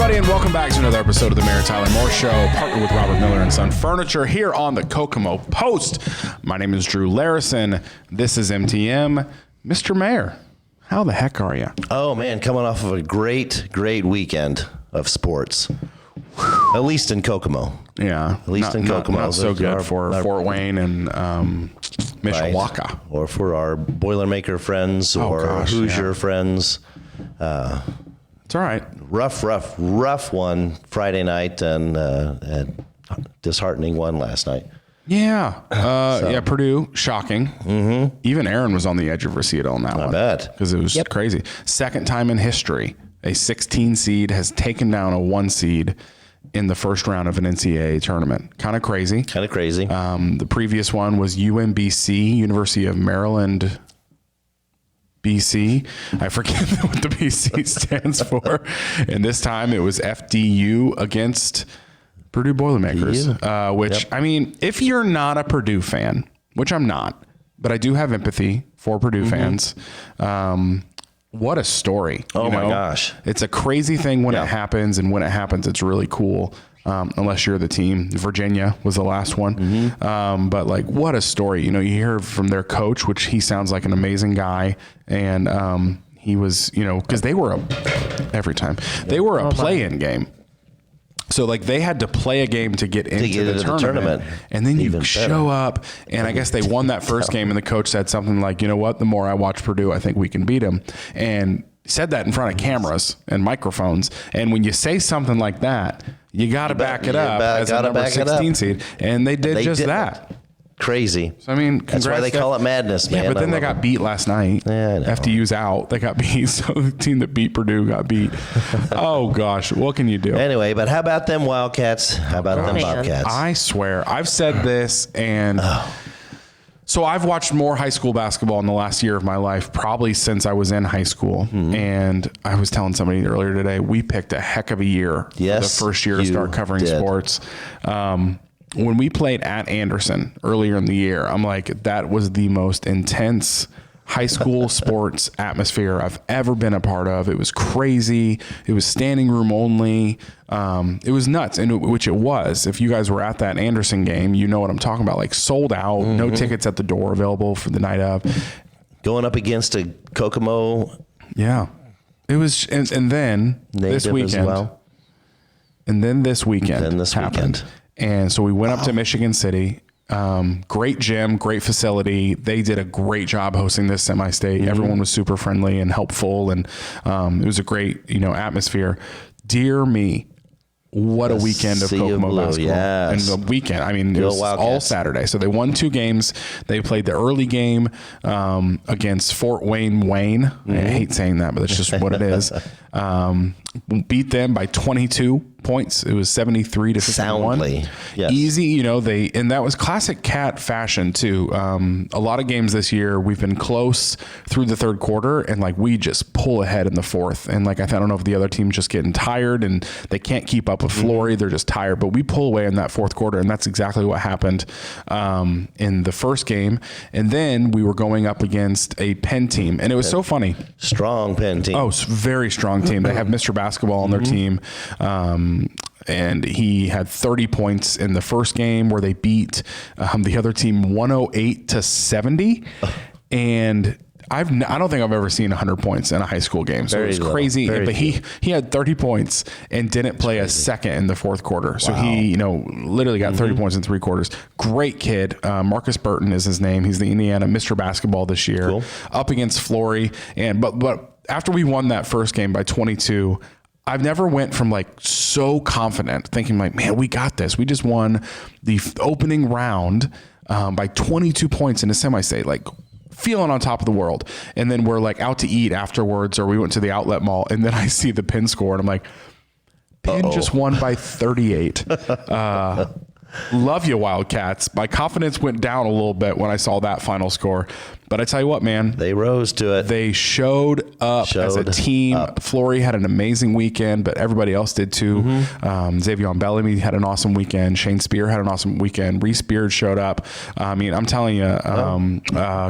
everybody, and welcome back to another episode of the Mayor Tyler Moore Show, partnered with Robert Miller and Son Furniture here on the Kokomo Post. My name is Drew Larison. This is MTM. Mr. Mayor, how the heck are you? Oh, man, coming off of a great weekend of sports. At least in Kokomo. Yeah. At least in Kokomo. Not so good for Fort Wayne and Mishawaka. Right. Or for our Boilermaker friends or Hoosier friends. It's all right. Rough one Friday night and a disheartening one last night. Yeah. Yeah, Purdue, shocking. Mm-hmm. Even Aaron was on the edge of her seat on that one. I bet. Because it was crazy. Second time in history, a 16 seed has taken down a 1 seed in the first round of an NCAA tournament. Kind of crazy. The previous one was UMBC, University of Maryland, BC. I forget what the BC stands for. And this time it was FDU against Purdue Boilermakers, I mean, if you're not a Purdue fan, which I'm not, but I do have empathy for Purdue fans. What a story. Oh, my gosh. It's a crazy thing when it happens, and when it happens, it's really cool. Unless you're the team. Virginia was the last one. But like, what a story. You hear from their coach, which he sounds like an amazing guy. And he was, because they were they were a play-in game. So like they had to play a game to get into the tournament. And then you show up, and I guess they won that first game, and the coach said something like, you know what, the more I watch Purdue, I think we can beat them. And said that in front of cameras and microphones. And when you say something like that, you got to back it up as a number 16 seed. And they did that. Crazy. So, I mean, that's why they call it madness, man. Yeah, but then they got beat last night. Yeah, I know. FDU's out. They got beat. So the team that beat Purdue got beat. Oh, gosh. What can you do? Anyway, but how about them Wildcats? How about them Bobcats? I swear. I've said this, and so I've watched more high school basketball in the last year of my life, probably since I was in high school. And I was telling somebody earlier today, we picked a heck of a year for the first year to start covering sports. When we played at Anderson earlier in the year, I'm like, that was the most intense high school sports atmosphere I've ever been a part of. It was crazy. It was standing room only. It was nuts, which it was. If you guys were at that Anderson game, you know what I'm talking about. Like sold out, no tickets at the door available for the night of. Going up against a Kokomo. Yeah. It was, and then this weekend. And then this weekend happened. And so we went up to Michigan City. Great gym, great facility. They did a great job hosting this semi-state. Everyone was super friendly and helpful, and it was a great, atmosphere. Dear me, what a weekend of Kokomo basketball. And the weekend, I mean, it was all Saturday. So they won 2 games. They played the early game against Fort Wayne. I hate saying that, but that's just what it is. Beat them by 22 points. It was 73 to 51. Soundly. Yes. Easy, and that was classic Cat fashion too. A lot of games this year, we've been close through the third quarter, and like we just pull ahead in the fourth. And like I don't know if the other team's just getting tired and they can't keep up with Flory. They're just tired, but we pull away in that fourth quarter, and that's exactly what happened in the first game. And then we were going up against a Penn team, and it was so funny. Strong Penn team. Oh, very strong team. They have Mr. Basketball on their team. And he had 30 points in the first game where they beat the other team 108 to 70. And I don't think I've ever seen 100 points in a high school game. So it was crazy. But he had 30 points and didn't play a second in the fourth quarter. So he, literally got 30 points in 3 quarters. Great kid. Marcus Burton is his name. He's the Indiana Mr. Basketball this year. Up against Flory. But after we won that first game by 22, I've never went from like so confident thinking like, man, we got this. We just won the opening round by 22 points in a semi-state, like feeling on top of the world. And then we're like out to eat afterwards, or we went to the outlet mall, and then I see the Penn score and I'm like, Penn just won by 38. Love you, Wildcats. My confidence went down a little bit when I saw that final score. But I tell you what, man, They rose to it. they showed up as a team. Flory had an amazing weekend, but everybody else did too. Xavier Bellamy had an awesome weekend. Shane Spear had an awesome weekend. Reese Beard showed up. I mean, I'm telling you,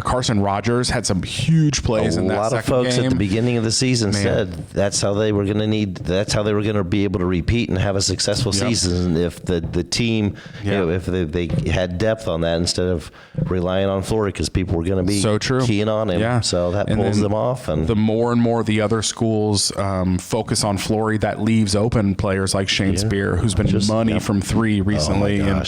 Carson Rogers had some huge plays in that second game. A lot of folks at the beginning of the season said that's how they were going to be able to repeat and have a successful season if the team, if they had depth on that instead of relying on Flory, because people were going to be keying on him. Yeah. So that pulls them off. And the more and more the other schools focus on Flory, that leaves open players like Shane Spear, who's been money from three recently. And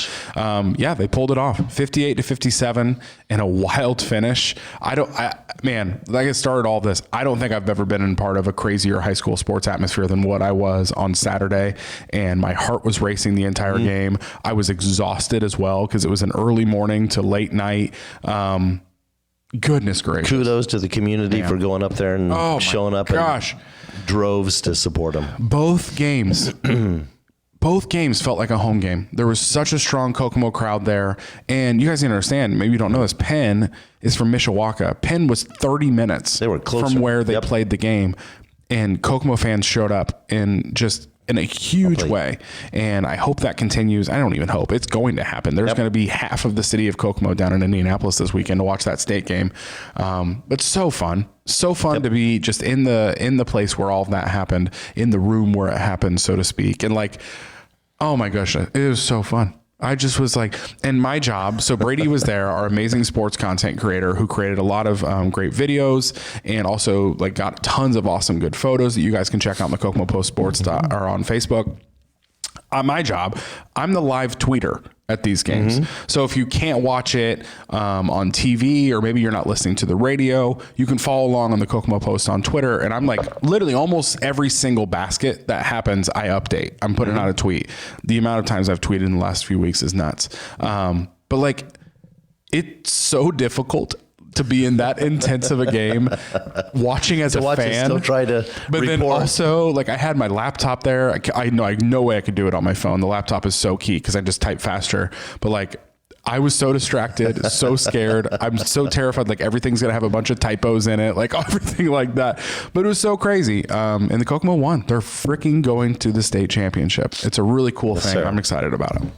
they pulled it off 58-57 in a wild finish. Like I started all this, I don't think I've ever been in part of a crazier high school sports atmosphere than what I was on Saturday. And my heart was racing the entire game. I was exhausted as well because it was an early morning to late night. Goodness gracious. Kudos to the community for going up there and showing up in droves to support them. Both games felt like a home game. There was such a strong Kokomo crowd there. And you guys need to understand, maybe you don't know this, Penn is from Mishawaka. Penn was 30 minutes from where they played the game. And Kokomo fans showed up in a huge way. And I hope that continues. I don't even hope. It's going to happen. There's going to be half of the city of Kokomo down in Indianapolis this weekend to watch that state game. But so fun. So fun to be just in the place where all of that happened, in the room where it happened, so to speak. And like, oh my gosh, it was so fun. I just was like, and my job, so Brady was there, our amazing sports content creator who created a lot of great videos and also like got tons of awesome good photos that you guys can check out on the Kokomo Post Sports or on Facebook. My job, I'm the live tweeter at these games. So if you can't watch it on TV, or maybe you're not listening to the radio, you can follow along on the Kokomo Post on Twitter. And I'm like, literally almost every single basket that happens, I update. I'm putting out a tweet. The amount of times I've tweeted in the last few weeks is nuts. But like, it's so difficult to be in that intense of a game, watching as a fan. Still try to but report. Then also, like, I had my laptop there. I know no way I could do it on my phone. The laptop is so key because I just type faster. But like, I was so distracted, so scared. I'm so terrified. Like everything's going to have a bunch of typos in it, like everything like that. But it was so crazy. And the Kokomo won. They're freaking going to the state championship. It's a really cool thing. Sir. I'm excited about it.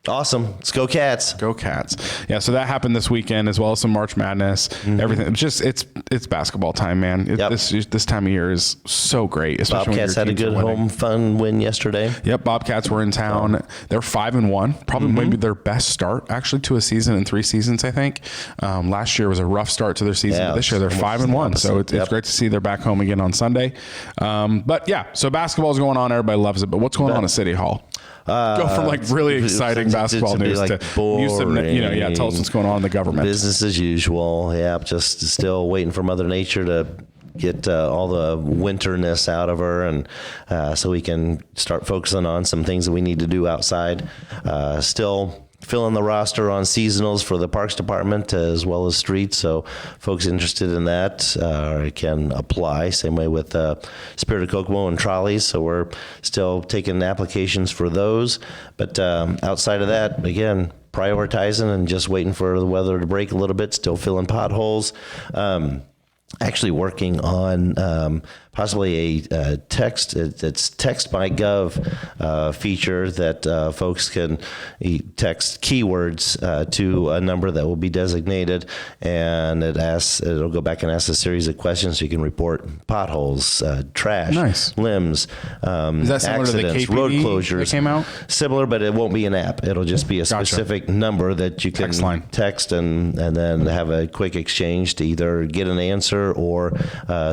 Awesome. Let's go Cats. Go Cats. Yeah, so that happened this weekend, as well as some March Madness. Everything. It's basketball time, man. This time of year is so great. Especially Bobcats had a good home fun win yesterday. Yep, Bobcats were in town. They're 5-1. Probably maybe their best start actually to a season in 3 seasons, I think. Last year was a rough start to their season. But this year they're 5-1. So it's great to see they're back home again on Sunday. But yeah, so basketball's going on. Everybody loves it. But what's going on at City Hall? Go from like really exciting basketball news like to boring, tell us what's going on in the government. Business as usual. Yeah, just still waiting for Mother Nature to get all the winterness out of her, and so we can start focusing on some things that we need to do outside. Still filling the roster on seasonals for the Parks Department as well as streets. So folks interested in that can apply. Same way with Spirit of Kokomo and trolleys. So we're still taking applications for those. But outside of that, again, prioritizing and just waiting for the weather to break a little bit, still filling potholes. Actually working on possibly a text. It's text by gov feature that folks can text keywords to a number that will be designated, and it'll go back and ask a series of questions so you can report potholes, trash, limbs, is that similar accidents, to the KPD road closures. That came out? Similar, but it won't be an app. It'll just be a specific number that you can text and then have a quick exchange to either get an answer or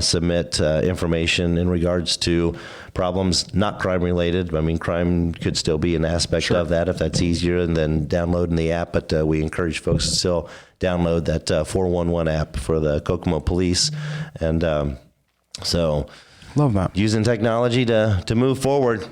submit information in regards to problems not crime related. I mean, crime could still be an aspect of that if that's easier than downloading the app, but we encourage folks to still download that 411 app for the Kokomo Police. And so love that. Using technology to move forward.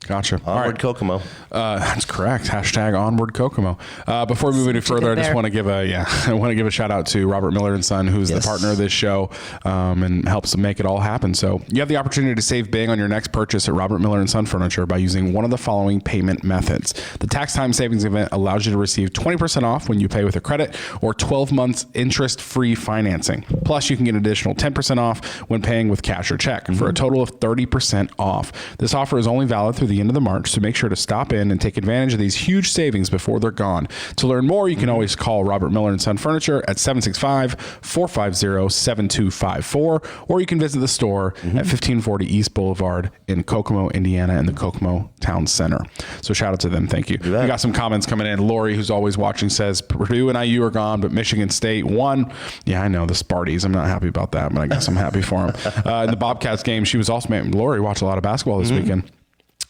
Gotcha. Onward Kokomo. That's correct. Hashtag onward Kokomo. Before we move any further, I just want to give a shout out to Robert Miller and Son, who's the partner of this show, and helps make it all happen. So you have the opportunity to save big on your next purchase at Robert Miller and Son Furniture by using one of the following payment methods. The tax time savings event allows you to receive 20% off when you pay with a credit or 12 months interest-free financing. Plus, you can get an additional 10% off when paying with cash or check for a total of 30% off. This offer is only valid through the end of the March, so make sure to stop in and take advantage of these huge savings before they're gone. To learn more, you can always call Robert Miller and Son Furniture at 765-450-7254, or you can visit the store at 1540 East Boulevard in Kokomo, Indiana, in the Kokomo Town Center. So shout out to them. Thank you. We got some comments coming in. Lori, who's always watching, says Purdue and IU are gone, but Michigan State won. Yeah, I know, the Sparties. I'm not happy about that, but I guess I'm happy for them. In the Bobcats game, she was also, Lori watched a lot of basketball this weekend.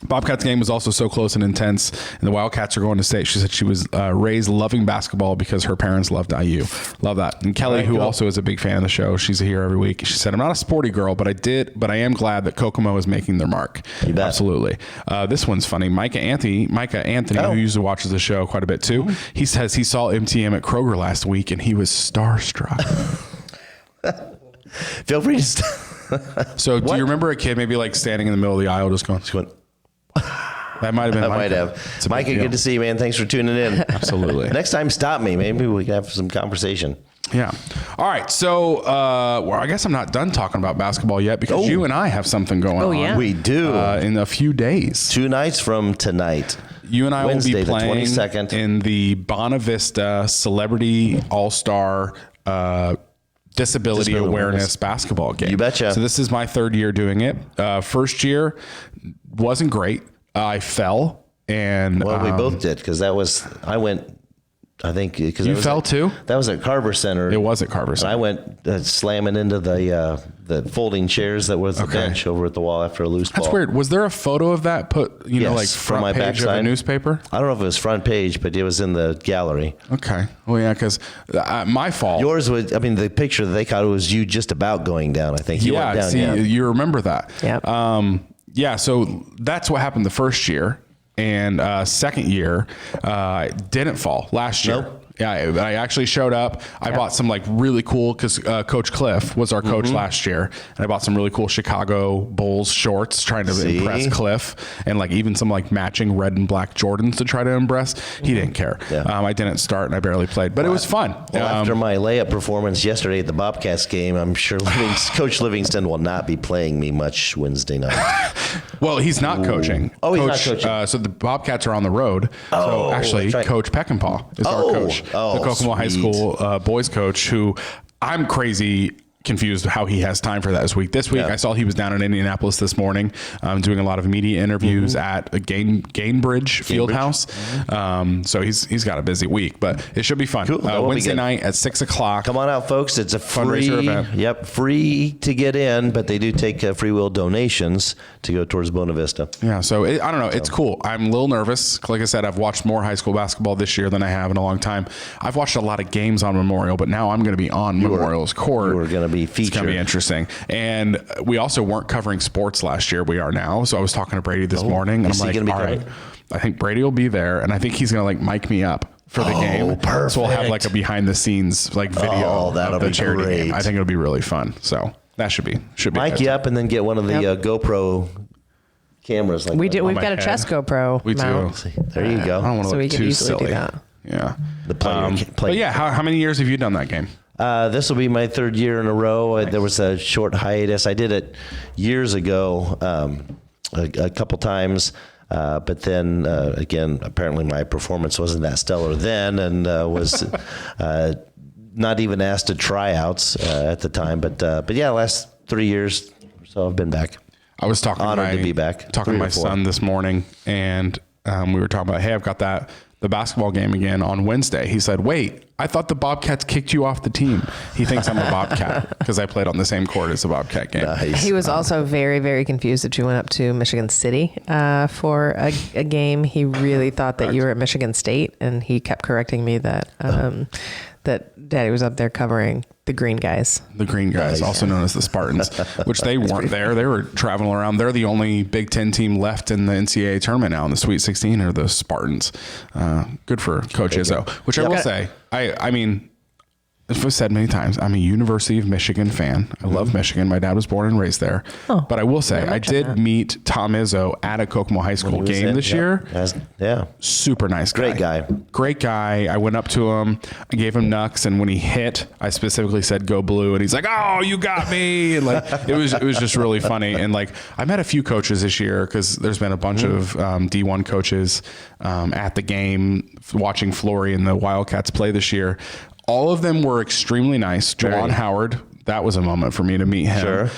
Bobcats game was also so close and intense, and the Wildcats are going to state. She said she was raised loving basketball because her parents loved IU. Love that. And Kelly, who also is a big fan of the show, she's here every week. She said, I'm not a sporty girl, but I am glad that Kokomo is making their mark. You bet. Absolutely. This one's funny. Micah Anthony, who usually watches the show quite a bit too, he says he saw MTM at Kroger last week and he was starstruck. Feel free to So do you remember a kid maybe like standing in the middle of the aisle just going, that might have been Micah. Might have. Micah, good to see you, man. Thanks for tuning in. Absolutely. Next time, stop me. Maybe we can have some conversation. Yeah. All right. So, well, I guess I'm not done talking about basketball yet because you and I have something going on. Yeah. We do. In a few days. 2 nights from tonight. You and I Wednesday, will be playing the 22nd. in the Bonavista Celebrity All-Star Disability Awareness basketball game. You betcha. So this is my 3rd year doing it. First year wasn't great. I fell, and Well, we both did because I went. I think because you fell too. That was at Carver Center. It was at Carver Center. And I went slamming into the folding chairs that was the bench over at the wall after a loose ball. That's weird. Was there a photo of that put? Like front my page backside of a newspaper? I don't know if it was front page, but it was in the gallery. Okay. Well, yeah, because my fault. Yours was. I mean, the picture that they caught was you just about going down. I think you went down. See, you remember that? Yep. Yeah. So that's what happened the first year. And second year, didn't fall last year. Nope. Yeah, I actually showed up. I bought some like really cool, because Coach Cliff was our coach last year, and I bought some really cool Chicago Bulls shorts trying to impress Cliff, and like even some like matching red and black Jordans to try to impress. He didn't care. Yeah. I didn't start and I barely played, but it was fun. Well, after my layup performance yesterday at the Bobcats game, I'm sure Coach Livingston will not be playing me much Wednesday night. Well, he's not coaching. Oh, he's not coaching. So the Bobcats are on the road. So actually, Coach Peckinpah is our coach. The Kokomo High School boys coach, who I'm crazy confused how he has time for that this week. This week, I saw he was down in Indianapolis this morning doing a lot of media interviews at a Gainbridge Fieldhouse. So he's got a busy week, but it should be fun. Cool. Wednesday night at 6:00. Come on out, folks. It's a fundraiser event. Yep, free to get in, but they do take free will donations to go towards Bonavista. Yeah, so I don't know. It's cool. I'm a little nervous. Like I said, I've watched more high school basketball this year than I have in a long time. I've watched a lot of games on Memorial, but now I'm going to be on Memorial's court. We're going to be featured. It's going to be interesting. And we also weren't covering sports last year. We are now. So I was talking to Brady this morning, and I'm like, all right, I think Brady will be there, and I think he's going to like mic me up for the game. Perfect. So we'll have like a behind the scenes like video of the charity game. I think it'll be really fun. So that should be mic you up and then get one of the GoPro cameras. Like we do. We've got a chest GoPro. We mount. do. There you go. I don't want to look too silly. Do that. Yeah. But yeah, how many years have you done that game? This will be my 3rd year in a row. Nice. There was a short hiatus. I did it years ago, a couple times. But then again, apparently my performance wasn't that stellar then, and was not even asked to tryouts at the time. But yeah, last 3 years or so I've been back. I was talking to be back. Talking to my son this morning, and we were talking about, hey, I've got the basketball game again on Wednesday. He said, wait, I thought the Bobcats kicked you off the team. He thinks I'm a Bobcat because I played on the same court as the Bobcat game. Nice. He was also very, very confused that you went up to Michigan City for a game. He really thought that you were at Michigan State, and he kept correcting me that that Daddy was up there covering the green guys. The green guys, also known as the Spartans, which they weren't there. They were traveling around. They're the only Big Ten team left in the NCAA tournament now in the Sweet 16 are the Spartans. Good for Coach Izzo, which I will say, I mean, as I've said many times, I'm a University of Michigan fan. I love Michigan. My dad was born and raised there. But I will say, I did meet Tom Izzo at a Kokomo High School game this year. Yeah. Super nice guy. Great guy. I went up to him. I gave him knucks. And when he hit, I specifically said, "Go blue." And he's like, "Oh, you got me." And like, it was just really funny. And like, I met a few coaches this year because there's been a bunch of D1 coaches at the game watching Flory and the Wildcats play this year. All of them were extremely nice. Juwan Howard, that was a moment for me to meet him. Sure.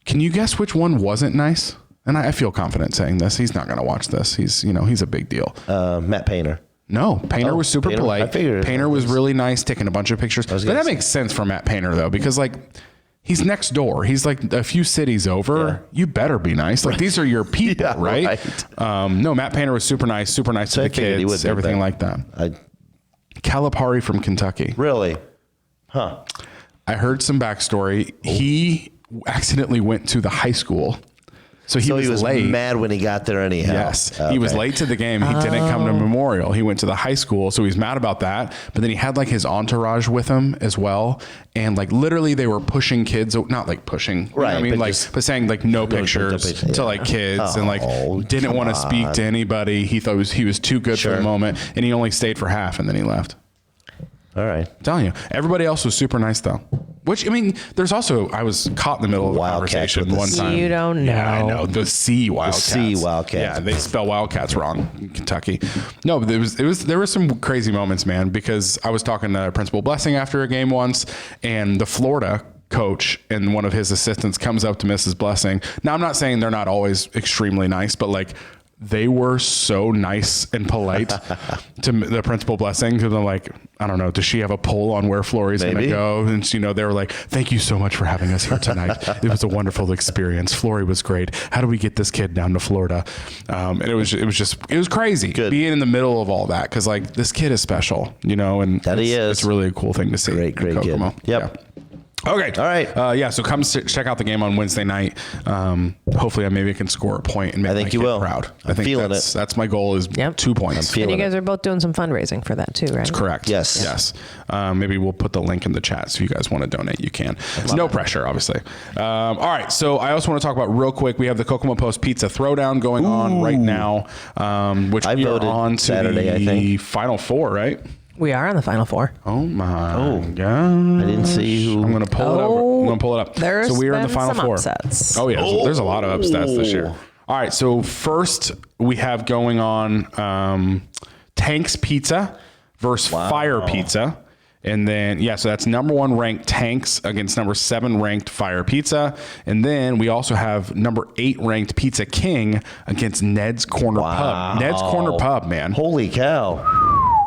Can you guess which one wasn't nice? And I feel confident saying this. He's not going to watch this. He's a big deal. Matt Painter. No, Painter was super polite. I figured Painter was really nice, taking a bunch of pictures. But that makes sense for Matt Painter though, because like he's next door. He's like a few cities over. Yeah. You better be nice. Like these are your people, right? No, Matt Painter was super nice to the kids, everything like that. Calipari from Kentucky. Really? Huh. I heard some backstory. He accidentally went to the high school. So he was late. Mad when he got there anyhow. Yes. Okay. He was late to the game. He didn't come to Memorial. He went to the high school. So he's mad about that. But then he had like his entourage with him as well. And like literally they were pushing kids, not like pushing, right? I mean, but saying like no pictures to like kids and like didn't want to speak to anybody. He thought he was too good for the moment. And he only stayed for half and then he left. All right. I'm telling you, everybody else was super nice though. Which, I mean, there's also, I was caught in the middle of a conversation one time. You don't know. Yeah, I know. The C Wildcats. The C Wildcats. Yeah, they spell Wildcats wrong in Kentucky. No, but there were some crazy moments, man, because I was talking to Principal Blessing after a game once, and the Florida coach and one of his assistants comes up to Mrs. Blessing. Now, I'm not saying they're not always extremely nice, but like, they were so nice and polite to the Principal Blessing. Because I'm like, I don't know, does she have a poll on where Flory's going to go? And they were like, "Thank you so much for having us here tonight. It was a wonderful experience. Flory was great. How do we get this kid down to Florida?" And it was crazy being in the middle of all that. Cause like this kid is special, and that he is. It's really a cool thing to see. Great kid. Yep. Yeah. Okay. All right. So come check out the game on Wednesday night. Hopefully, maybe I can score a point and make my kid proud. I think feeling that's my goal is 2 points. And you guys are both doing some fundraising for that too, right? That's correct. Yes. Maybe we'll put the link in the chat. So if you guys want to donate, you can. No pressure, obviously. All right. So I also want to talk about real quick. We have the Kokomo Post Pizza Throwdown going on right now, which we are on to Saturday, I think. Final Four, right? We are on the Final Four. Oh my God! I didn't see who. I'm going to pull it over. I'm going to pull it up. So we are in the Final Four. Upsets. Oh yeah, there's a lot of upsets this year. All right, so first we have going on Tank's Pizza versus Fire Pizza. And then, so that's number 1 ranked Tanks against number 7 ranked Fire Pizza. And then we also have number 8 ranked Pizza King against Ned's Corner Pub. Ned's Corner Pub, man. Holy cow.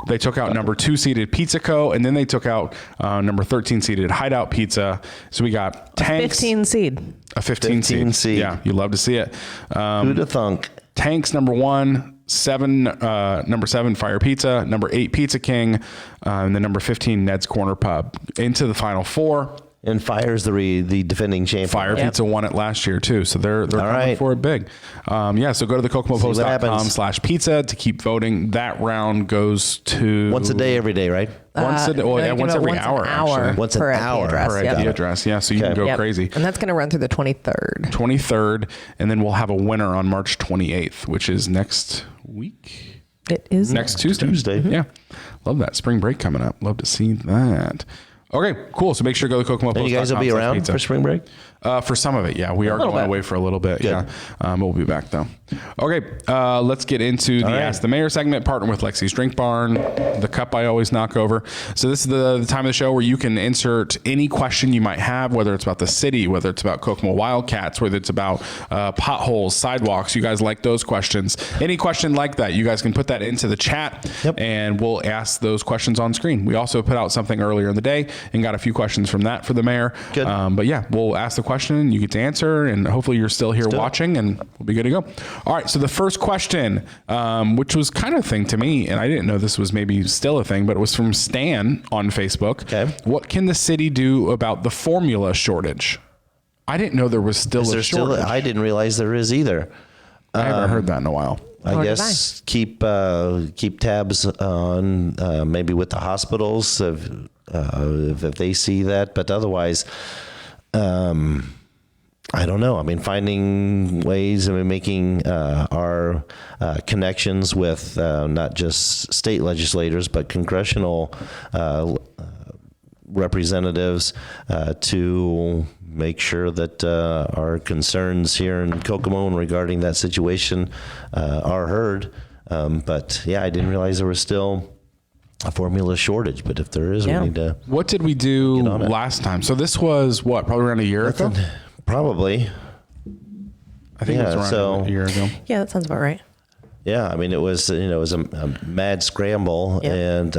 They took out number 2 seeded Pizza Co. And then they took out number 13 seeded Hideout Pizza. So we got Tanks. 15 seed. A 15 seed. Yeah, you love to see it. Who'd have thunk? Tanks number 1. Number 7 Fire Pizza, number 8 Pizza King, and then number 15 Ned's Corner Pub into the Final Four. And Fire's the defending champion. Fire Pizza won it last year too, so they're coming for it big. So go to the kokomopost.com/pizza to keep voting. That round goes to once a day, every day, right? Once every hour. Actually. Once an hour per ID address. Yeah, so you can go crazy. And that's going to run through the 23rd. And then we'll have a winner on March 28th, which is next week. It is next Tuesday. Mm-hmm. Yeah, love that. Spring break coming up. Love to see that. Okay, cool. So make sure to go to Kokomo Post. And you guys will be around for spring break? For some of it, yeah. We are going away for a little bit. Good. Yeah. We'll be back, though. Okay, let's get into the Ask the Mayor segment, partner with Lexi's Drink Barn, the cup I always knock over. So this is the time of the show where you can insert any question you might have, whether it's about the city, whether it's about Kokomo Wildcats, whether it's about potholes, sidewalks. You guys like those questions. Any question like that, you guys can put that into the chat, and we'll ask those questions on screen. We also put out something earlier in the day and got a few questions from that for the mayor. Good. But yeah, we'll ask the question, you get to answer, and hopefully you're still here watching, and we'll be good to go. All right, so the first question, which was kind of a thing to me, and I didn't know this was maybe still a thing, but it was from Stan on Facebook. Okay. What can the city do about the formula shortage? I didn't know there was still a shortage. I didn't realize there is either. I haven't heard that in a while. I guess keep tabs on maybe with the hospitals if they see that, but otherwise, I don't know. I mean, finding ways. I mean, making our connections with not just state legislators but congressional representatives to make sure that our concerns here in Kokomo regarding that situation are heard. But yeah, I didn't realize there was still a formula shortage, but if there is, we need to. What did we do last time? So this was what, probably around a year ago? Probably. I think it was around a year ago. Yeah, that sounds about right. Yeah, I mean, it was a mad scramble, and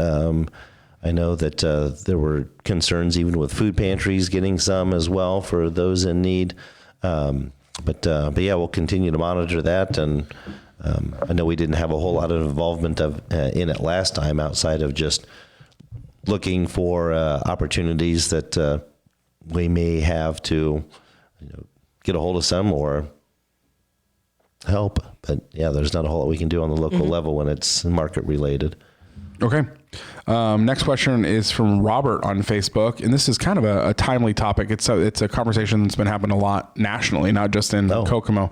I know that there were concerns even with food pantries getting some as well for those in need. But yeah, we'll continue to monitor that, and I know we didn't have a whole lot of involvement in it last time outside of just looking for opportunities that we may have to get a hold of some or help. But yeah, there's not a whole lot we can do on the local level when it's market related. Okay. Next question is from Robert on Facebook, and this is kind of a timely topic. It's a conversation that's been happening a lot nationally, not just in Kokomo.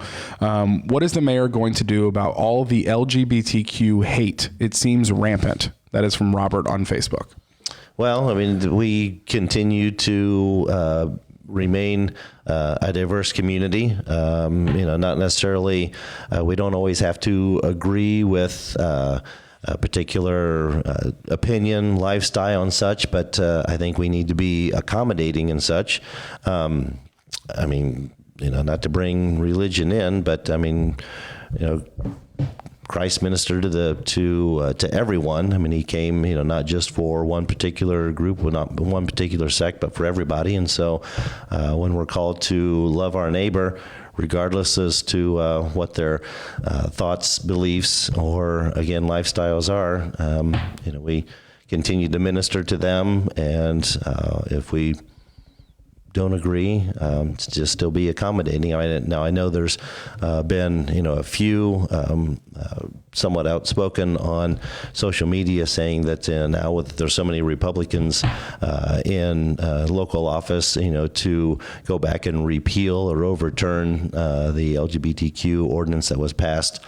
What is the mayor going to do about all the LGBTQ hate? It seems rampant. That is from Robert on Facebook. Well, I mean, we continue to remain a diverse community. Not necessarily, we don't always have to agree with a particular opinion, lifestyle, and such, but I think we need to be accommodating and such. I mean, not to bring religion in, but I mean, Christ ministered to everyone. I mean, he came, not just for one particular group, not one particular sect, but for everybody. And so, when we're called to love our neighbor, regardless as to what their thoughts, beliefs, or again lifestyles are, we continue to minister to them, and if we don't agree, to just still be accommodating. Now I know there's been a few somewhat outspoken on social media saying that now there's so many Republicans in local office, to go back and repeal or overturn the LGBTQ ordinance that was passed.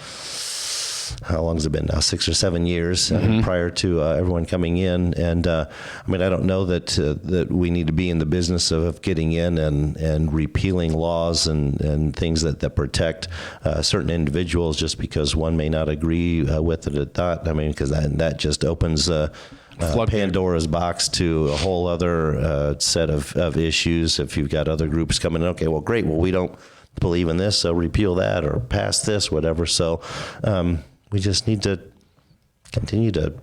How long has it been now? 6 or 7 years prior to everyone coming in. And I mean, I don't know that we need to be in the business of getting in and repealing laws and things that protect certain individuals just because one may not agree with it at that. I mean, because that just opens Pandora's box to a whole other set of issues. If you've got other groups coming in, okay, well, great. Well, we don't believe in this, so repeal that or pass this, whatever. So, we just need to continue to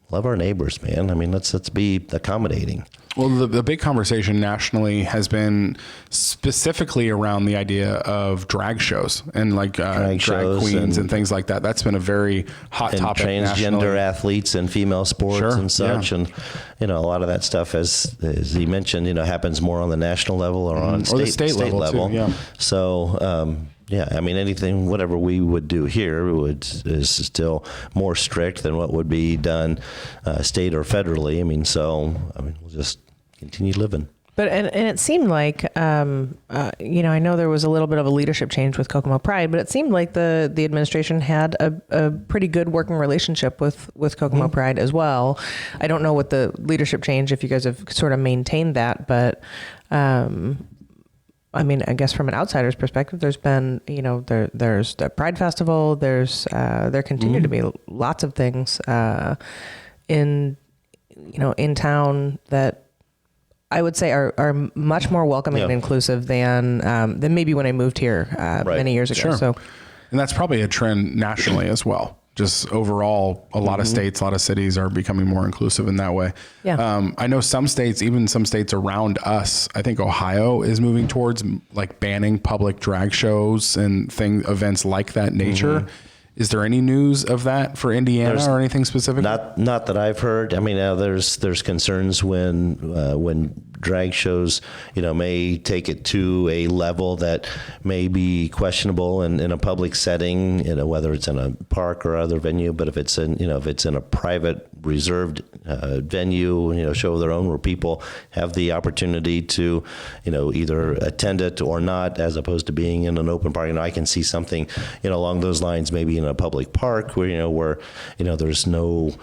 love our neighbors, man. I mean, let's be accommodating. Well, the big conversation nationally has been specifically around the idea of drag shows and drag queens and things like that. That's been a very hot topic transgender nationally. Athletes and female sports and such. Yeah. And, a lot of that stuff, as he mentioned, happens more on the national level or on state level. Too, yeah. So, yeah, I mean, whatever we would do here is still more strict than what would be done state or federally. I mean, we'll just continue living. But and it seemed like, I know there was a little bit of a leadership change with Kokomo Pride, but it seemed like the administration had a pretty good working relationship with Kokomo Pride as well. I don't know what the leadership change, if you guys have sort of maintained that, but I mean, I guess from an outsider's perspective, there's been, there's the Pride Festival. There continue to be lots of things in town that I would say are much more welcoming and inclusive than maybe when I moved here many years ago. Sure. So, and that's probably a trend nationally as well. just overall, a lot of states, a lot of cities are becoming more inclusive in that way. Yeah. I know some states, even some states around us, I think Ohio is moving towards like banning public drag shows and events like that nature. Is there any news of that for Indiana or anything specific? Not that I've heard. I mean, there's concerns when drag shows, may take it to a level that may be questionable in a public setting, whether it's in a park or other venue. But if it's in a private reserved venue, show of their own, where people have the opportunity to, either attend it or not, as opposed to being in an open park. I can see something, along those lines, maybe in a public park where there's no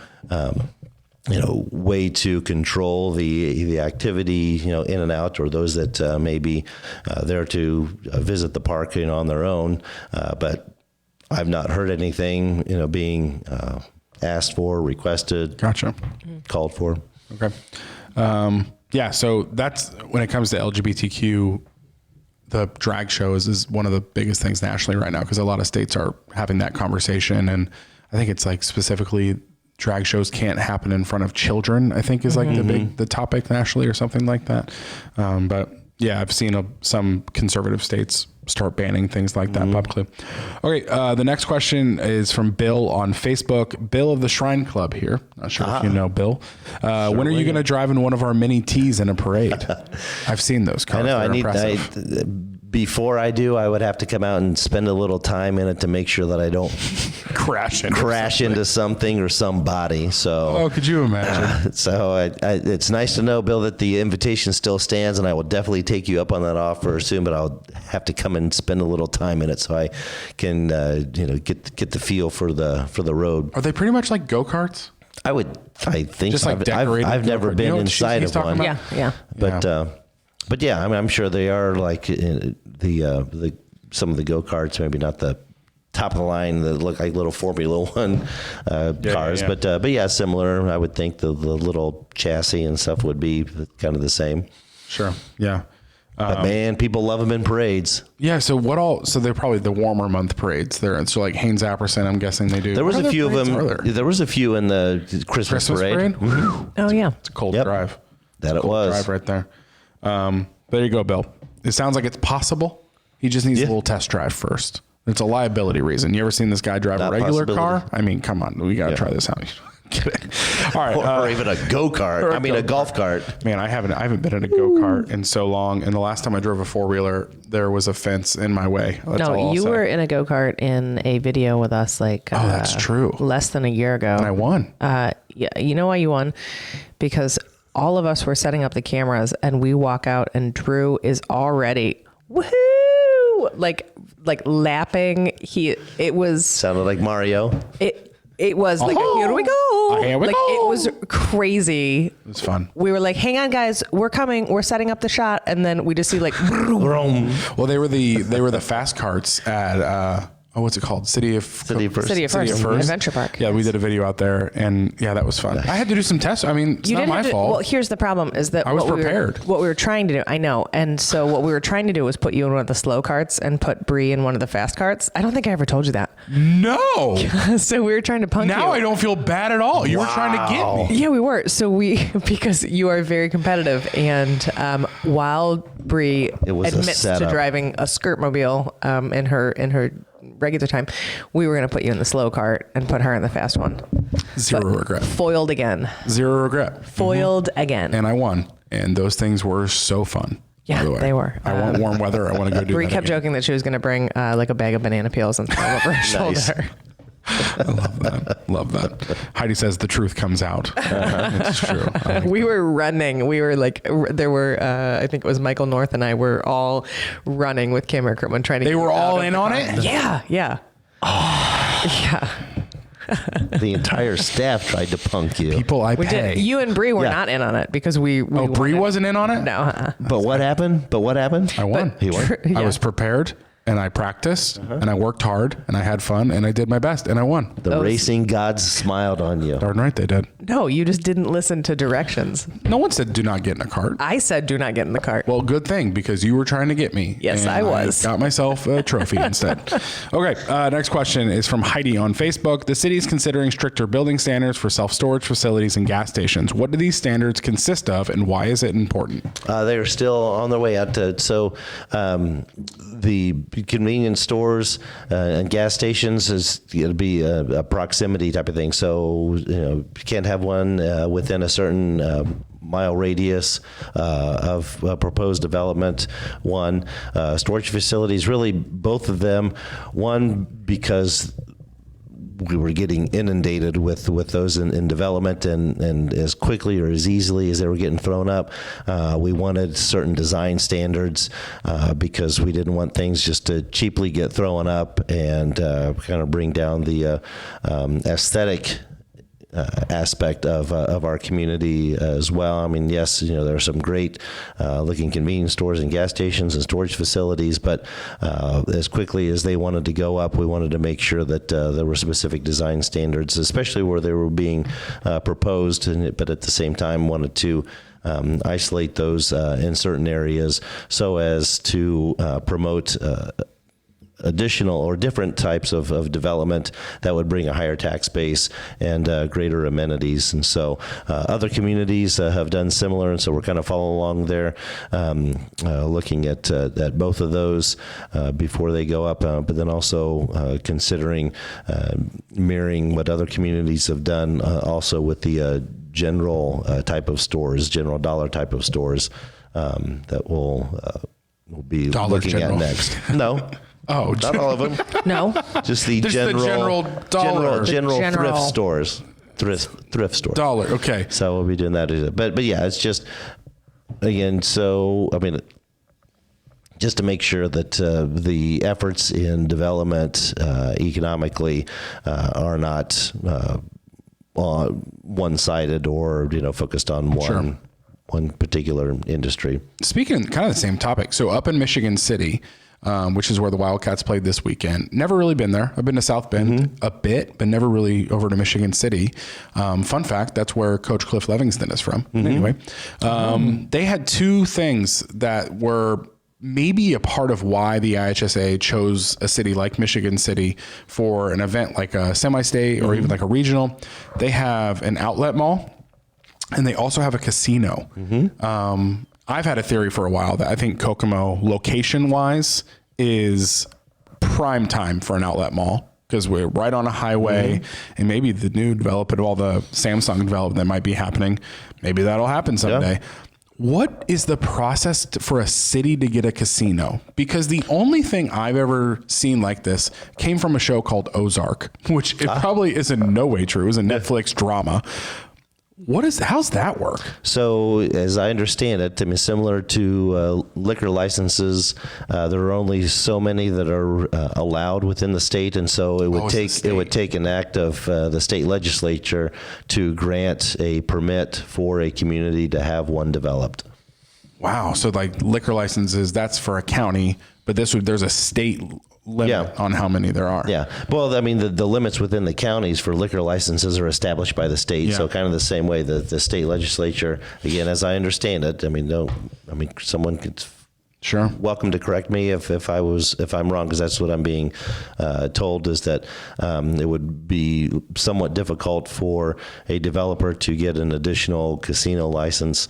way to control the activity, in and out, or those that may be there to visit the park, on their own. But I've not heard anything, being asked for, requested, Gotcha. called for. Okay. Yeah. So that's when it comes to LGBTQ, the drag shows is one of the biggest things nationally right now, because a lot of states are having that conversation. And I think it's like specifically drag shows can't happen in front of children, I think is like the topic nationally or something like that. But yeah, I've seen some conservative states start banning things like that publicly. Okay. The next question is from Bill on Facebook. Bill of the Shrine Club here. Not sure if you know Bill. When are you going to drive in one of our mini T's in a parade? I've seen those cars. I know. They're before I do, I would have to come out and spend a little time in it to make sure that I don't crash into something or somebody. So, could you imagine? It's nice to know, Bill, that the invitation still stands, and I will definitely take you up on that offer soon. But I'll have to come and spend a little time in it so I can, get the feel for the road. Are they pretty much like go-karts? I think just so. like decorated. I've never been inside he's of one. Yeah. Yeah. But yeah, I mean, I'm sure they are like some of the go-karts, maybe not the top of the line that look like little Formula One cars, yeah. But yeah, similar. I would think the little chassis and stuff would be kind of the same. Sure. Yeah. But man, people love them in parades. Yeah. So so they're probably the warmer month parades there. So like Haynes Apperson, I'm guessing they do. There was What a other few of parades them. are there? There was a few in the Christmas parade. Mm-hmm. Oh, yeah. It's a cold Yep. drive. That it Cold was. drive right there. There you go, Bill. It sounds like it's possible. He just needs a little test drive first. It's a liability reason. You ever seen this guy drive Not a regular possibility. car? I mean, come on. We got to try this out. Kidding. All right. Or even a go-kart. I mean, a golf cart. Man, I haven't been in a go-kart in so long. And the last time I drove a four-wheeler, there was a fence in my way. That's all No, I'll you say. were in a go-kart in a video with us that's true. less than a year ago. And I won. Yeah, you know why you won? Because all of us were setting up the cameras, and we walk out, and Drew is already woohoo, like lapping. It was Sounded like Mario. It was like here we go. Here we go. It was crazy. It was fun. We were like, hang on, guys, we're coming. We're setting up the shot, and then we just see like, Well, they were the fast carts at what's it called? City of First Adventure Park. Yeah, we did a video out there, and yeah, that was fun. I had to do some tests. I mean, it's not my fault. Well, here's the problem: is that I was prepared. What we were trying to do, I know, and so what we were trying to do was put you in one of the slow carts and put Bree in one of the fast carts. I don't think I ever told you that. No. So we were trying to punk you. Now I don't feel bad at all. You were trying to get me. Yeah, we were. So because you are very competitive, and while Bree was a admits to setup. driving a skirtmobile in her regular time, we were going to put you in the slow cart and put her in the fast one. Zero regret. Foiled again. Zero regret. Foiled again. And I won. And those things were so fun. Yeah, by the way. they were. I want warm weather. I want to go do Bree that kept again. joking that she was going to bring like a bag of banana peels and throw them over her shoulder. I love that. Love that. Heidi says the truth comes out. It's true. I like We were running. We were like, there were, I think it was Michael North and I were all running with camera equipment trying to They get were you all out of in the on car. it? Yeah. Yeah. Yeah. The entire staff tried to punk you. people I We pay. did. You and Bree were Yeah. not in on it because we Bree wanted- wasn't in on it? No. But what happened? I won. He won. Yeah. I was prepared, and I practiced, and I worked hard, and I had fun, and I did my best, and I won. The racing gods smiled on you. Darn right they did. No, you just didn't listen to directions. No one said do not get in a cart. I said do not get in the cart. Well, good thing, because you were trying to get me. Yes, and I was. got myself a trophy instead. Okay, next question is from Heidi on Facebook. The city is considering stricter building standards for self-storage facilities and gas stations. What do these standards consist of, and why is it important? They are still on their way out to, the convenience stores and gas stations is going to be a proximity type of thing. So, you can't have one within a certain mile radius of proposed development. One, storage facilities, really both of them. One, because we were getting inundated with those in development, and as quickly or as easily as they were getting thrown up, we wanted certain design standards because we didn't want things just to cheaply get thrown up and kind of bring down the aesthetic aspect of our community as well. I mean, yes, there are some great looking convenience stores and gas stations and storage facilities, but as quickly as they wanted to go up, we wanted to make sure that there were specific design standards, especially where they were being proposed, but at the same time wanted to isolate those in certain areas so as to promote additional or different types of development that would bring a higher tax base and greater amenities. And so other communities have done similar, and so we're kind of following along there, looking at both of those before they go up, but then also considering mirroring what other communities have done also with the general type of stores, general dollar type of stores that we'll be Dollar looking General. at next. No. Oh, Not all of them. No. Just the Just the general dollar. general General. thrift stores. Thrift stores. dollar. Okay. So we'll be doing that. But yeah, it's just, again, so, I mean, just to make sure that the efforts in development economically are not one-sided or, focused on one particular industry. Speaking kind of the same topic. So up in Michigan City, which is where the Wildcats played this weekend. Never really been there. I've been to South Bend a bit, but never really over to Michigan City. Fun fact, that's where Coach Cliff Levingston is from. Anyway, they had two things that were maybe a part of why the IHSA chose a city like Michigan City for an event like a semi-state or even like a regional. They have an outlet mall, and they also have a casino. I've had a theory for a while that I think Kokomo, location-wise, is prime time for an outlet mall because we're right on a highway, and maybe the new development of all the Samsung development that might be happening, maybe that'll happen someday. Yeah. What is the process for a city to get a casino? Because the only thing I've ever seen like this came from a show called Ozark, which it probably is in no way true. It was a Netflix drama. How's that work? So, as I understand it, I mean, similar to liquor licenses, there are only so many that are allowed within the state, and so it would take an act of the state legislature to grant a permit for a community to have one developed. Wow. So like liquor licenses, that's for a county, but there's a state limit on how many there are. Yeah. Well, I mean, the limits within the counties for liquor licenses are established by the state. Yeah. So kind of the same way that the state legislature, again, as I understand it, someone could welcome to correct me if I'm wrong, because that's what I'm being told, is that it would be somewhat difficult for a developer to get an additional casino license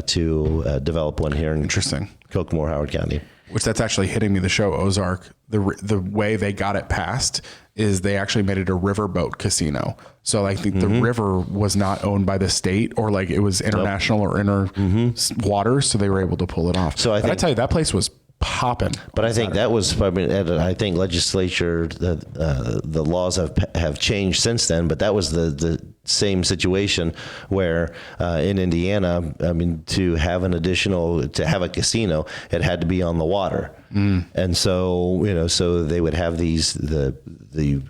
to develop one here in Kokomo, Howard County. Which that's actually hitting me. The show Ozark, the way they got it passed is they actually made it a riverboat casino. So like the river was not owned by the state, or like it was international or inner waters, so they were able to pull it off. So I tell you, that place was popping. But I think that was, I think legislature, the laws have changed since then, but that was the same situation where in Indiana, to have a casino, it had to be on the water. And so, so they would have the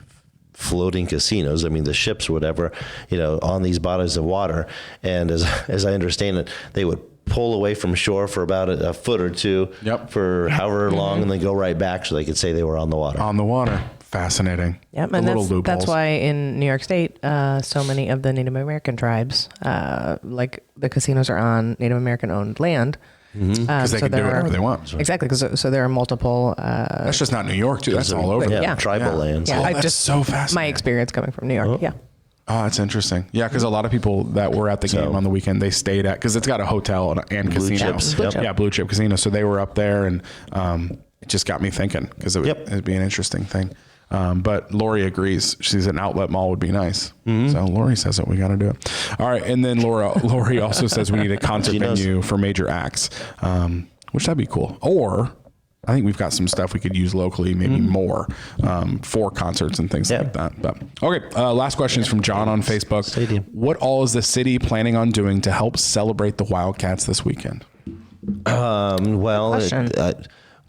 floating casinos, the ships or whatever, on these bodies of water. And as I understand it, they would pull away from shore for about a foot or two for however long, and then go right back so they could say they were on the water. On the water. Fascinating. Yep, The and little that's loopholes. why in New York State, so many of the Native American tribes, like the casinos are on Native American owned land. Because they can do whatever they want. Exactly, because so there are multiple. That's just not New York, too. That's all over. Yeah. Tribal lands. Yeah, Oh, I that's so fascinating. My experience coming from New York. Yeah. Oh, that's interesting. Yeah, because a lot of people that were at the game on the weekend, they stayed at, because it's got a hotel and casino. chips, Blue yep. chip. Yeah, blue chip casino. So they were up there, and it just got me thinking, because it'd be an interesting thing. But Lori agrees. She's an outlet mall would be nice. So Lori says it. We got to do it. All right. And then Lori also says we need a concert venue for major acts, which that'd be cool. Or I think we've got some stuff we could use locally, maybe more for concerts and things like that. But okay, last question is from John on Facebook. Stadium. What all is the city planning on doing to help celebrate the Wildcats this weekend? Well, Question.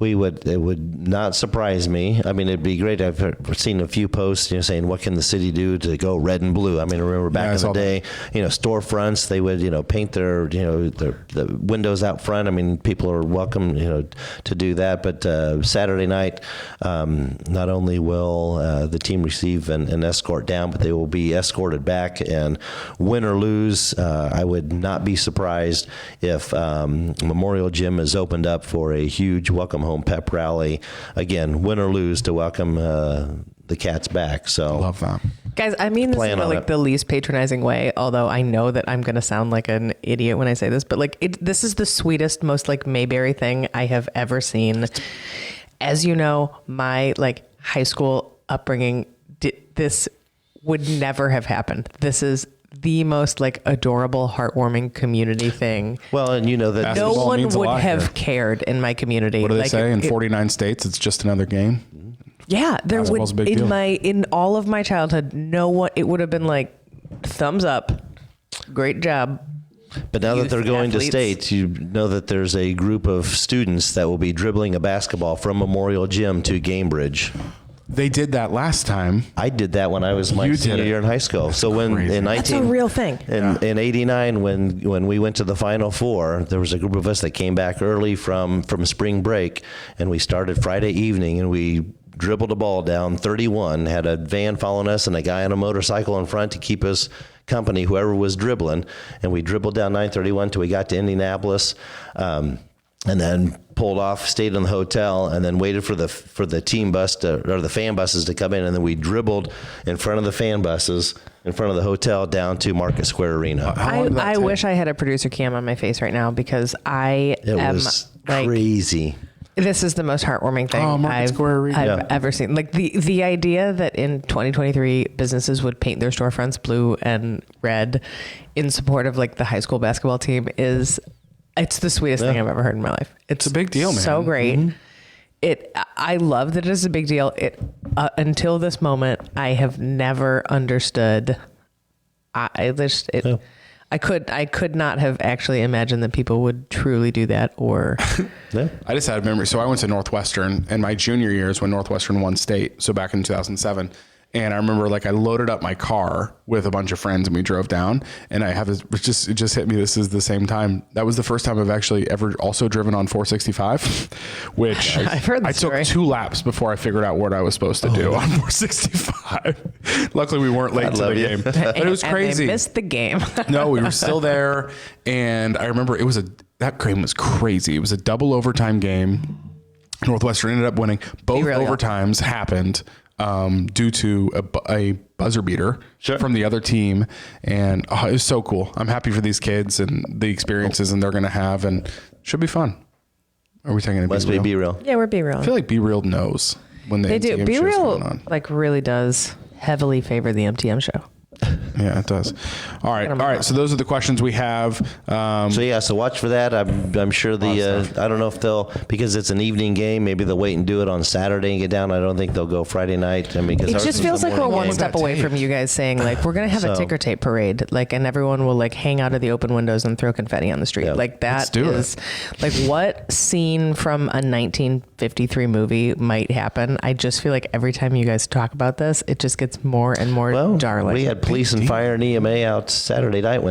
it would not surprise me. I mean, it'd be great. I've seen a few posts, saying what can the city do to go red and blue. I mean, I remember back in the day, storefronts, they would, paint their, the windows out front. I mean, people are welcome, to do that. But Saturday night, not only will the team receive an escort down, but they will be escorted back. And win or lose, I would not be surprised if Memorial Gym is opened up for a huge welcome home pep rally, again, win or lose, to welcome the Cats back. So Love that. Guys, I mean this in the least patronizing way, although I know that I'm going to sound like an idiot when I say this, but this is the sweetest, most Mayberry thing I have ever seen. As you know, my high school upbringing, this would never have happened. This is the most adorable, heartwarming community thing. Well, and that no one means a would lot have here. cared in my community. What do they say? In 49 states, it's just another game? Yeah, there Basketball's would a big deal. in all of my childhood, no one. It would have been thumbs up, great job. But now that they're going athletes. to states, you know that there's a group of students that will be dribbling a basketball from Memorial Gym to Gamebridge. They did that last time. I did that when I was my You did senior it. year in high school. So when Crazy. in That's a real thing. In '89, when we went to the Final Four, there was a group of us that came back early from spring break, and we started Friday evening, and we dribbled a ball down 31, had a van following us and a guy on a motorcycle in front to keep us company, whoever was dribbling, and we dribbled down 931 till we got to Indianapolis. And then pulled off, stayed in the hotel, and then waited for the team bus or the fan buses to come in, and then we dribbled in front of the fan buses in front of the hotel down to Market Square Arena. I wish I had a producer cam on my face right now because It was crazy. This is the most heartwarming thing Market Square Arena. I've ever seen. The idea that in 2023 businesses would paint their storefronts blue and red in support of the high school basketball team it's the sweetest thing I've ever heard in my life. It's a big deal, man. So great. I love that it is a big deal. Until this moment, I have never understood. I could not have actually imagined that people would truly do that. Or I just had a memory. So I went to Northwestern, and my junior year is when Northwestern won state. So back in 2007. And I remember I loaded up my car with a bunch of friends and we drove down, and I have this, it just hit me. This is the same time. That was the first time I've actually ever also driven on 465, which I've heard the story. took 2 laps before I figured out what I was supposed to do on 465. Luckily we weren't late to the game, but it was crazy. And they missed the game. No, we were still there. And I remember that game was crazy. It was a double overtime game. Northwestern ended up winning. Both overtimes happened due to a buzzer beater from the other team. And it was so cool. I'm happy for these kids and the experiences and they're going to have, and should be fun. Are we taking it? Must be Real? Yeah, we're Be Real. I feel like Be Real knows when the They do. MTM Be show's Real going on. really does heavily favor the MTM show. Yeah, it does. All right. So those are the questions we have. So watch for that. I'm sure I don't know if because it's an evening game, maybe they'll wait and do it on Saturday and get down. I don't think they'll go Friday night. I mean, because It just feels like we're one game. step away from you guys saying we're going to have a ticker tape parade, and everyone will hang out of the open windows and throw confetti on the street. Yeah. Let's do it. What scene from a 1953 movie might happen? I just feel like every time you guys talk about this, it just gets more and more darling. We had police and fire and EMA out Saturday night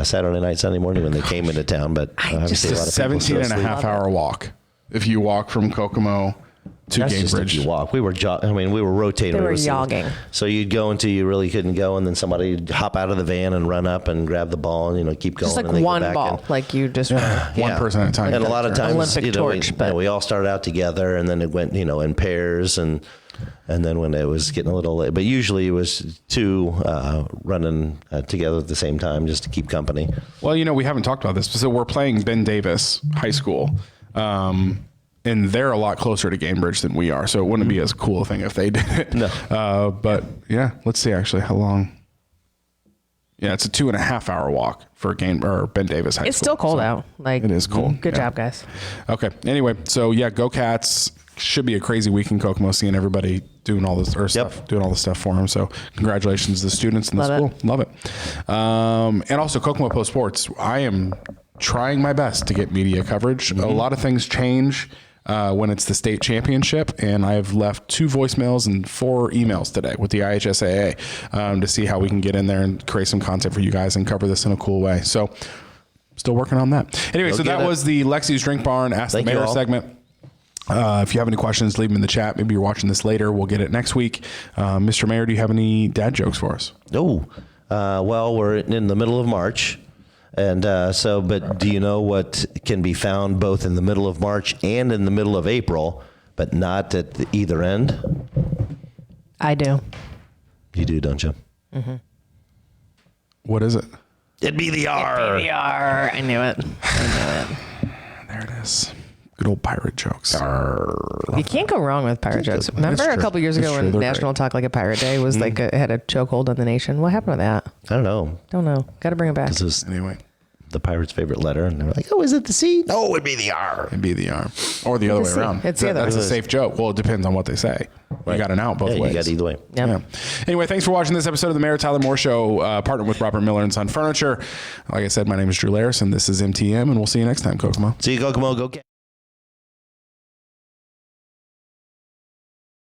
Saturday night, Sunday morning when they came into town. But obviously a lot of people 17 and a still half sleep. hour walk. If you walk from Kokomo to That's just if Gamebridge. you walk. We were we were rotating. They We were sitting- jogging. So you'd go until you really couldn't go, and then somebody would hop out of the van and run up and grab the ball and keep going. Just like and they go one back ball, in. like you just. One person at a time. And a lot of times, Olympic torch, we all started out together, and then it went, in pairs, and then when it was getting a little late, but usually it was two running together at the same time just to keep company. Well, we haven't talked about this. So we're playing Ben Davis High School. And they're a lot closer to Gamebridge than we are. So it wouldn't be as cool a thing if they did it. No. But yeah, let's see actually how long. Yeah, it's a 2.5 hour walk for Ben Davis High School. It's still cold So out. Like it is cold. Good Yeah. job, guys. Okay. Anyway, so yeah, go Cats. Should be a crazy week in Kokomo, seeing everybody doing all this doing all the stuff for them. So congratulations to the students in the Love school. it. Love it. And also Kokomo Post Sports. I am trying my best to get media coverage. A lot of things change when it's the state championship, and I've left 2 voicemails and 4 emails today with the IHSAA to see how we can get in there and create some content for you guys and cover this in a cool way. So still working on that. Anyway, so that was the Lexi's Drink Barn Ask the Mayor segment. If you have any questions, leave them in the chat. Maybe you're watching this later. We'll get it next week. Mr. Mayor, do you have any dad jokes for us? Oh, well, we're in the middle of March. And but do you know what can be found both in the middle of March and in the middle of April, but not at either end? I do. You do, don't you? Mm-hmm. What is it? It'd be the R. PBR. I knew it. There it is. Good old pirate jokes. You can't go wrong with pirate jokes. Remember That's a true. couple years That's ago true. when They're National great. Talk Like a Pirate Day was like it had a chokehold on the nation? What happened with that? I don't know. Don't know. Got to bring it back. This was Anyway, the pirate's favorite letter, and they were like, "Oh, is it the C? No, it'd be the R." it'd be the arm. Or the other way C. around. It's the other That's a way. safe joke. Well, it depends on what they say. You got an out both Yeah, ways. you got either way. Yep. Yeah. Anyway, thanks for watching this episode of the Mayor Tyler Moore Show, partnered with Robert Miller and Son Furniture. Like I said, my name is Drew Laris, and this is MTM, and we'll see you next time, Kokomo. See you, Kokomo. Go.